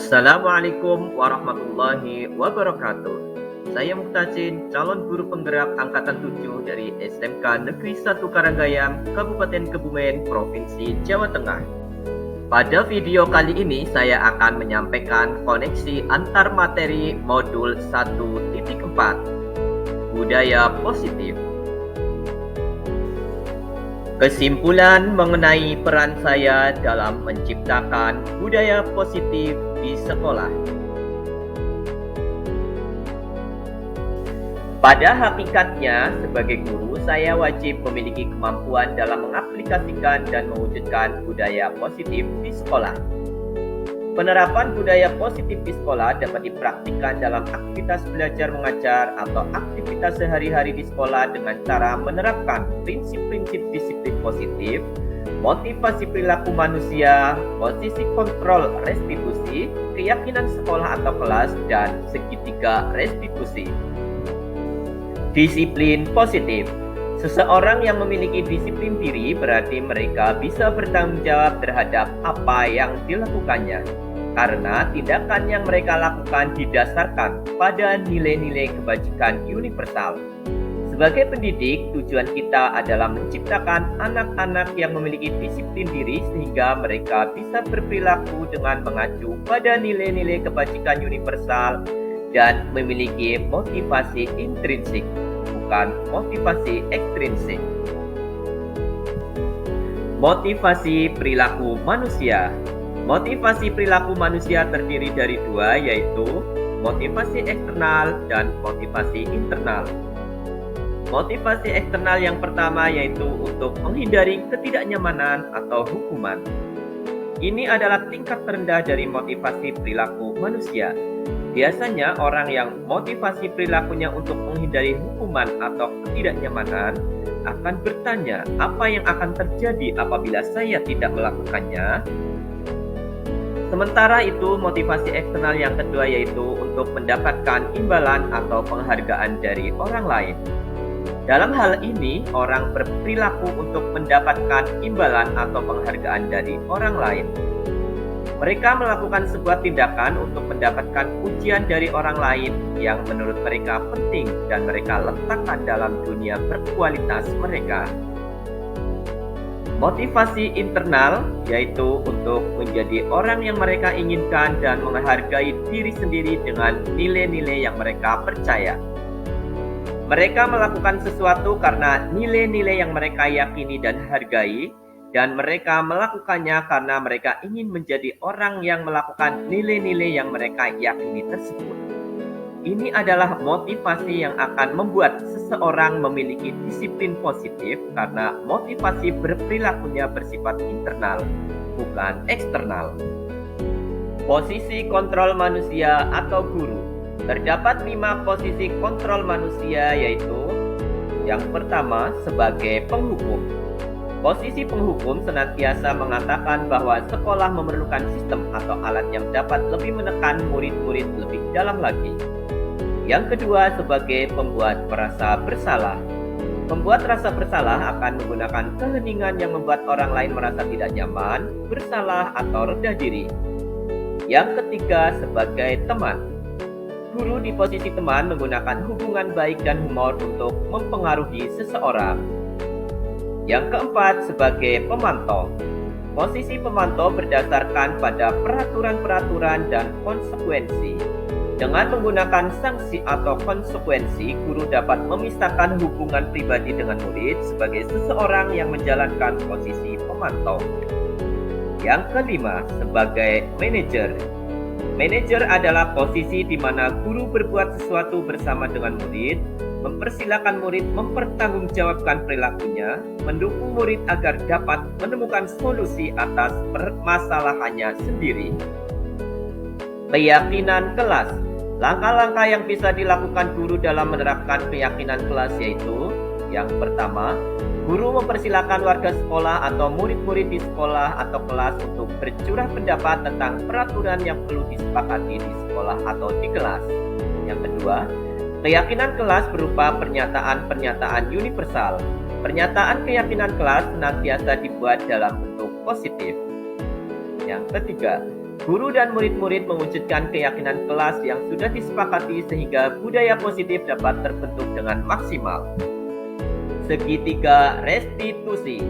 Assalamualaikum warahmatullahi wabarakatuh. Saya Muhtacin, calon guru penggerak angkatan 7 dari SMK Negeri 1 Karanggayam, Kabupaten Kebumen, Provinsi Jawa Tengah. Pada video kali ini saya akan menyampaikan koneksi antar materi modul 1.4 Budaya Positif. Kesimpulan mengenai peran saya dalam menciptakan budaya positif di sekolah. Pada hakikatnya, sebagai guru, saya wajib memiliki kemampuan dalam mengaplikasikan dan mewujudkan budaya positif di sekolah. Penerapan budaya positif di sekolah dapat dipraktikkan dalam aktivitas belajar mengajar atau aktivitas sehari-hari di sekolah dengan cara menerapkan prinsip-prinsip disiplin positif, motivasi perilaku manusia, posisi kontrol restitusi, keyakinan sekolah atau kelas, dan segitiga restitusi. Disiplin positif. Seseorang yang memiliki disiplin diri berarti mereka bisa bertanggung jawab terhadap apa yang dilakukannya, karena tindakan yang mereka lakukan didasarkan pada nilai-nilai kebajikan universal. Sebagai pendidik, tujuan kita adalah menciptakan anak-anak yang memiliki disiplin diri sehingga mereka bisa berperilaku dengan mengacu pada nilai-nilai kebajikan universal dan memiliki motivasi intrinsik, bukan motivasi ekstrinsik. Motivasi perilaku manusia. Motivasi perilaku manusia terdiri dari dua, yaitu motivasi eksternal dan motivasi internal. Motivasi eksternal yang pertama yaitu untuk menghindari ketidaknyamanan atau hukuman. Ini adalah tingkat terendah dari motivasi perilaku manusia. Biasanya orang yang motivasi perilakunya untuk menghindari hukuman atau ketidaknyamanan akan bertanya, apa yang akan terjadi apabila saya tidak melakukannya? Sementara itu, motivasi eksternal yang kedua yaitu untuk mendapatkan imbalan atau penghargaan dari orang lain. Dalam hal ini, orang berperilaku untuk mendapatkan imbalan atau penghargaan dari orang lain. Mereka melakukan sebuah tindakan untuk mendapatkan pujian dari orang lain yang menurut mereka penting dan mereka letakkan dalam dunia berkualitas mereka. Motivasi internal yaitu untuk menjadi orang yang mereka inginkan dan menghargai diri sendiri dengan nilai-nilai yang mereka percaya. Mereka melakukan sesuatu karena nilai-nilai yang mereka yakini dan hargai, dan mereka melakukannya karena mereka ingin menjadi orang yang melakukan nilai-nilai yang mereka yakini tersebut. Ini adalah motivasi yang akan membuat seseorang memiliki disiplin positif karena motivasi berperilakunya bersifat internal, bukan eksternal. Posisi kontrol manusia atau guru. Terdapat 5 posisi kontrol manusia, yaitu yang pertama sebagai penghukum. Posisi penghukum senantiasa mengatakan bahwa sekolah memerlukan sistem atau alat yang dapat lebih menekan murid-murid lebih dalam lagi. Yang kedua sebagai pembuat merasa bersalah. Pembuat rasa bersalah akan menggunakan keheningan yang membuat orang lain merasa tidak nyaman, bersalah, atau rendah diri. Yang ketiga sebagai teman. Guru di posisi teman menggunakan hubungan baik dan humor untuk mempengaruhi seseorang. Yang keempat sebagai pemantau. Posisi pemantau berdasarkan pada peraturan-peraturan dan konsekuensi. Dengan menggunakan sanksi atau konsekuensi, guru dapat memisahkan hubungan pribadi dengan murid sebagai seseorang yang menjalankan posisi pemantau. Yang kelima, sebagai manajer. Manajer adalah posisi di mana guru berbuat sesuatu bersama dengan murid, mempersilahkan murid mempertanggungjawabkan perilakunya, mendukung murid agar dapat menemukan solusi atas permasalahannya sendiri. Keyakinan kelas. Langkah-langkah yang bisa dilakukan guru dalam menerapkan keyakinan kelas yaitu: yang pertama, guru mempersilakan warga sekolah atau murid-murid di sekolah atau kelas untuk bercurah pendapat tentang peraturan yang perlu disepakati di sekolah atau di kelas. Yang kedua, keyakinan kelas berupa pernyataan-pernyataan universal. Pernyataan keyakinan kelas senantiasa dibuat dalam bentuk positif. Yang ketiga, Guru dan murid-murid mewujudkan keyakinan kelas yang sudah disepakati sehingga budaya positif dapat terbentuk dengan maksimal. Segitiga restitusi.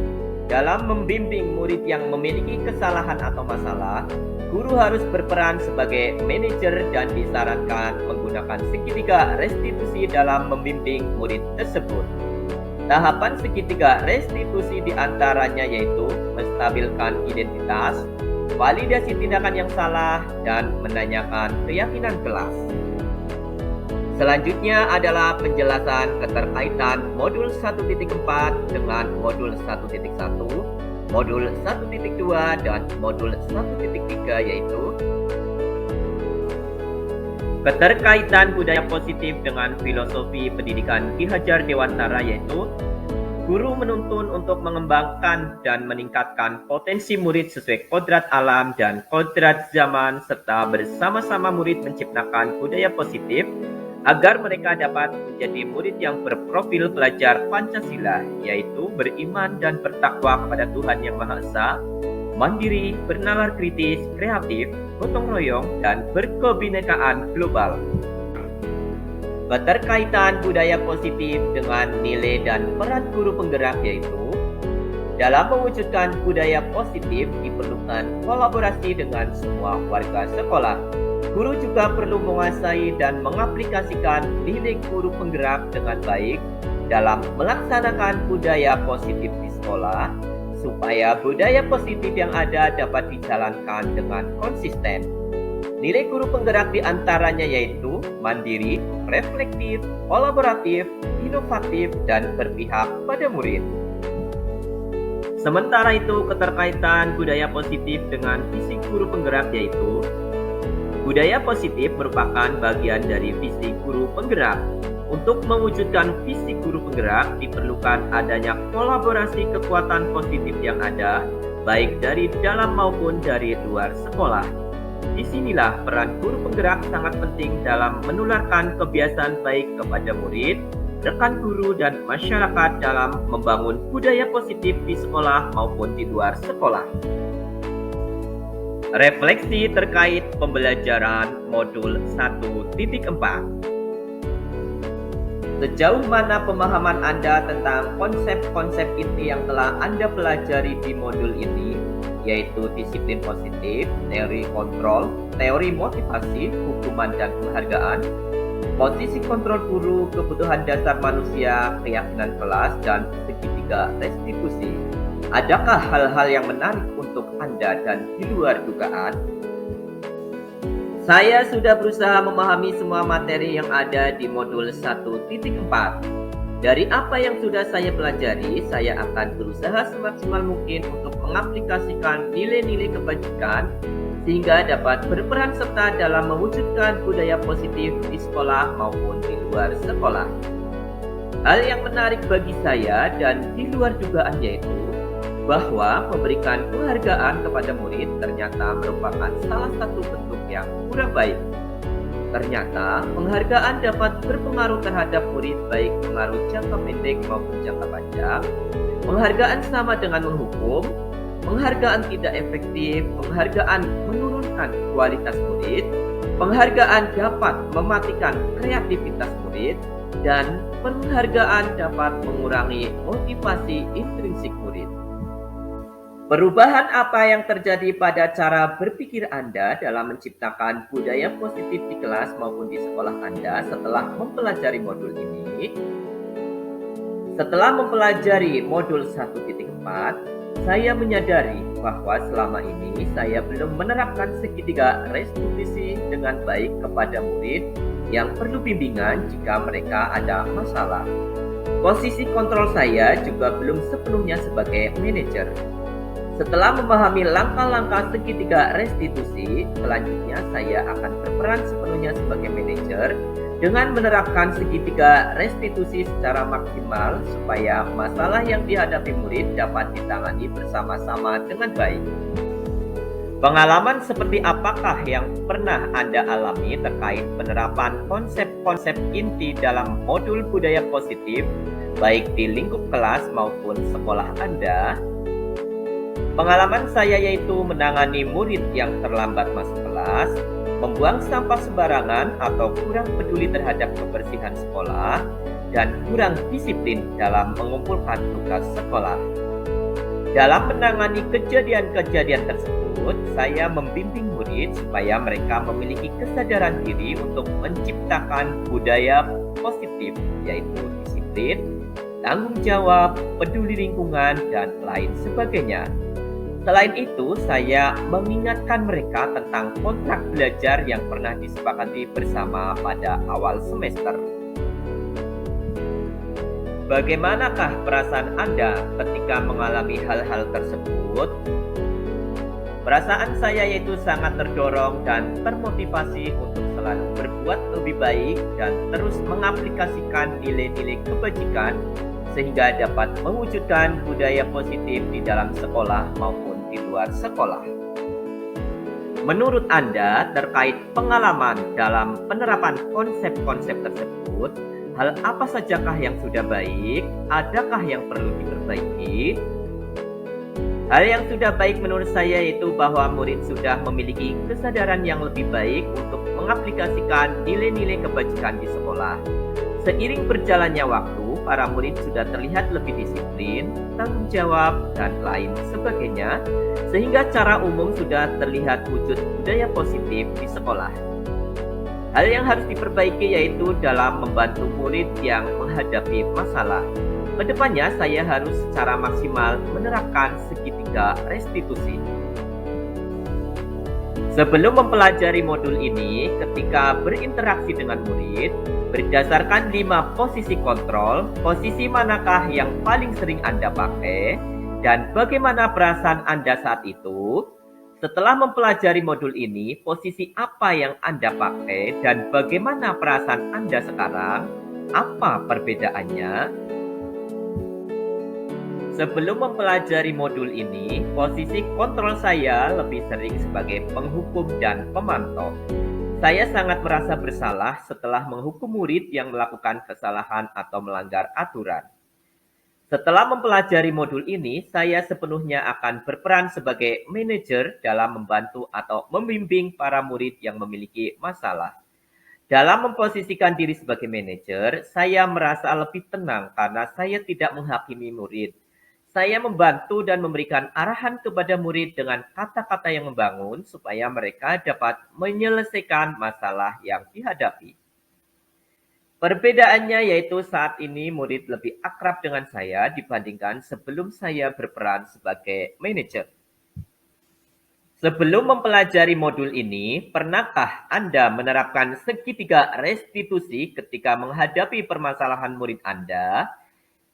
Dalam membimbing murid yang memiliki kesalahan atau masalah, guru harus berperan sebagai manajer dan disarankan menggunakan segitiga restitusi dalam membimbing murid tersebut. Tahapan segitiga restitusi diantaranya yaitu menstabilkan identitas, validasi tindakan yang salah, dan menanyakan keyakinan kelas. Selanjutnya adalah penjelasan keterkaitan modul 1.4 dengan modul 1.1, modul 1.2, dan modul 1.3 yaitu keterkaitan budaya positif dengan filosofi pendidikan Ki Hajar Dewantara yaitu guru menuntun untuk mengembangkan dan meningkatkan potensi murid sesuai kodrat alam dan kodrat zaman serta bersama-sama murid menciptakan budaya positif agar mereka dapat menjadi murid yang berprofil pelajar Pancasila, yaitu beriman dan bertakwa kepada Tuhan Yang Maha Esa, mandiri, bernalar kritis, kreatif, gotong royong, dan berkebinekaan global. Keterkaitan budaya positif dengan nilai dan peran guru penggerak yaitu dalam mewujudkan budaya positif diperlukan kolaborasi dengan semua warga sekolah. Guru juga perlu menguasai dan mengaplikasikan nilai guru penggerak dengan baik dalam melaksanakan budaya positif di sekolah, supaya budaya positif yang ada dapat dijalankan dengan konsisten. Nilai guru penggerak diantaranya yaitu mandiri, reflektif, kolaboratif, inovatif, dan berpihak pada murid. Sementara itu, keterkaitan budaya positif dengan visi guru penggerak yaitu budaya positif merupakan bagian dari visi guru penggerak. Untuk mewujudkan visi guru penggerak diperlukan adanya kolaborasi kekuatan positif yang ada, baik dari dalam maupun dari luar sekolah. Disinilah peran guru penggerak sangat penting dalam menularkan kebiasaan baik kepada murid, rekan guru, dan masyarakat dalam membangun budaya positif di sekolah maupun di luar sekolah. Refleksi terkait pembelajaran modul 1.4. Sejauh mana pemahaman Anda tentang konsep-konsep inti yang telah Anda pelajari di modul ini, yaitu disiplin positif, teori kontrol, teori motivasi, hukuman dan penghargaan, posisi kontrol guru, kebutuhan dasar manusia, keyakinan kelas, dan segitiga restitusi. Adakah hal-hal yang menarik untuk Anda dan di luar dugaan? Saya sudah berusaha memahami semua materi yang ada di modul 1.4. Dari apa yang sudah saya pelajari, saya akan berusaha semaksimal mungkin untuk mengaplikasikan nilai-nilai kebajikan sehingga dapat berperan serta dalam mewujudkan budaya positif di sekolah maupun di luar sekolah. Hal yang menarik bagi saya dan di luar dugaan yaitu bahwa memberikan penghargaan kepada murid ternyata merupakan salah satu bentuk yang kurang baik. Ternyata penghargaan dapat berpengaruh terhadap murid baik pengaruh jangka pendek maupun jangka panjang. Penghargaan sama dengan menghukum, penghargaan tidak efektif, penghargaan menurunkan kualitas murid, penghargaan dapat mematikan kreativitas murid, dan penghargaan dapat mengurangi motivasi intrinsik murid. Perubahan apa yang terjadi pada cara berpikir Anda dalam menciptakan budaya positif di kelas maupun di sekolah Anda setelah mempelajari modul ini? Setelah mempelajari modul 1.4, saya menyadari bahwa selama ini saya belum menerapkan segitiga restitusi dengan baik kepada murid yang perlu bimbingan jika mereka ada masalah. Posisi kontrol saya juga belum sepenuhnya sebagai manajer. Setelah memahami langkah-langkah segitiga restitusi, selanjutnya saya akan berperan sepenuhnya sebagai manajer dengan menerapkan segitiga restitusi secara maksimal supaya masalah yang dihadapi murid dapat ditangani bersama-sama dengan baik. Pengalaman seperti apakah yang pernah Anda alami terkait penerapan konsep-konsep inti dalam modul budaya positif, baik di lingkup kelas maupun sekolah Anda? Pengalaman saya yaitu menangani murid yang terlambat masuk kelas, membuang sampah sembarangan atau kurang peduli terhadap kebersihan sekolah, dan kurang disiplin dalam mengumpulkan tugas sekolah. Dalam menangani kejadian-kejadian tersebut, saya membimbing murid supaya mereka memiliki kesadaran diri untuk menciptakan budaya positif, yaitu disiplin, tanggung jawab, peduli lingkungan, dan lain sebagainya. Selain itu, saya mengingatkan mereka tentang kontrak belajar yang pernah disepakati bersama pada awal semester. Bagaimanakah perasaan Anda ketika mengalami hal-hal tersebut? Perasaan saya yaitu sangat terdorong dan termotivasi untuk selalu berbuat lebih baik dan terus mengaplikasikan nilai-nilai kebajikan sehingga dapat mewujudkan budaya positif di dalam sekolah maupun di luar sekolah. Menurut Anda terkait pengalaman dalam penerapan konsep-konsep tersebut, hal apa sajakah yang sudah baik? Adakah yang perlu diperbaiki? Hal yang sudah baik menurut saya yaitu bahwa murid sudah memiliki kesadaran yang lebih baik untuk mengaplikasikan nilai-nilai kebajikan di sekolah. Seiring berjalannya waktu, para murid sudah terlihat lebih disiplin, tanggung jawab, dan lain sebagainya, sehingga secara umum sudah terlihat wujud budaya positif di sekolah. Hal yang harus diperbaiki yaitu dalam membantu murid yang menghadapi masalah. Kedepannya saya harus secara maksimal menerapkan segitiga restitusi. Sebelum mempelajari modul ini, ketika berinteraksi dengan murid, berdasarkan 5 posisi kontrol, posisi manakah yang paling sering Anda pakai, dan bagaimana perasaan Anda saat itu? Setelah mempelajari modul ini, posisi apa yang Anda pakai dan bagaimana perasaan Anda sekarang? Apa perbedaannya? Sebelum mempelajari modul ini, posisi kontrol saya lebih sering sebagai penghukum dan pemantau. Saya sangat merasa bersalah setelah menghukum murid yang melakukan kesalahan atau melanggar aturan. Setelah mempelajari modul ini, saya sepenuhnya akan berperan sebagai manajer dalam membantu atau membimbing para murid yang memiliki masalah. Dalam memposisikan diri sebagai manajer, saya merasa lebih tenang karena saya tidak menghakimi murid. Saya membantu dan memberikan arahan kepada murid dengan kata-kata yang membangun supaya mereka dapat menyelesaikan masalah yang dihadapi. Perbedaannya yaitu saat ini murid lebih akrab dengan saya dibandingkan sebelum saya berperan sebagai manajer. Sebelum mempelajari modul ini, pernahkah Anda menerapkan segitiga restitusi ketika menghadapi permasalahan murid Anda?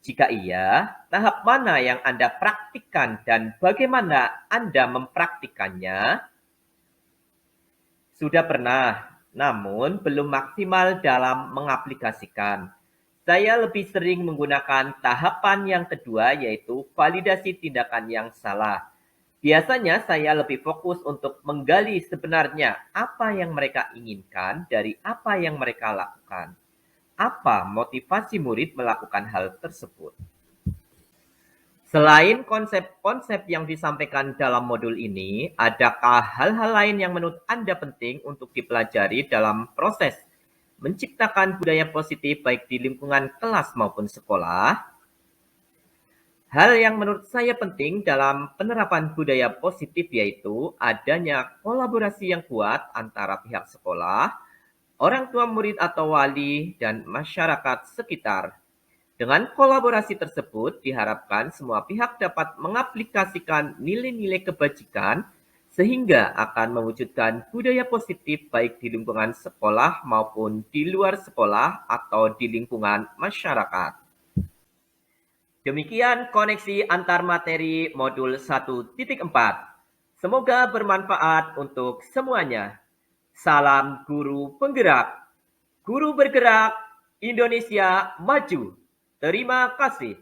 Jika iya, tahap mana yang Anda praktikkan dan bagaimana Anda mempraktikannya? Sudah pernah, namun belum maksimal dalam mengaplikasikan. Saya lebih sering menggunakan tahapan yang kedua yaitu validasi tindakan yang salah. Biasanya saya lebih fokus untuk menggali sebenarnya apa yang mereka inginkan dari apa yang mereka lakukan. Apa motivasi murid melakukan hal tersebut? Selain konsep-konsep yang disampaikan dalam modul ini, adakah hal-hal lain yang menurut Anda penting untuk dipelajari dalam proses menciptakan budaya positif baik di lingkungan kelas maupun sekolah? Hal yang menurut saya penting dalam penerapan budaya positif yaitu adanya kolaborasi yang kuat antara pihak sekolah, orang tua murid atau wali, dan masyarakat sekitar. Dengan kolaborasi tersebut, diharapkan semua pihak dapat mengaplikasikan nilai-nilai kebajikan sehingga akan mewujudkan budaya positif baik di lingkungan sekolah maupun di luar sekolah atau di lingkungan masyarakat. Demikian koneksi antar materi modul 1.4. Semoga bermanfaat untuk semuanya. Salam guru penggerak. Guru bergerak, Indonesia maju. Terima kasih.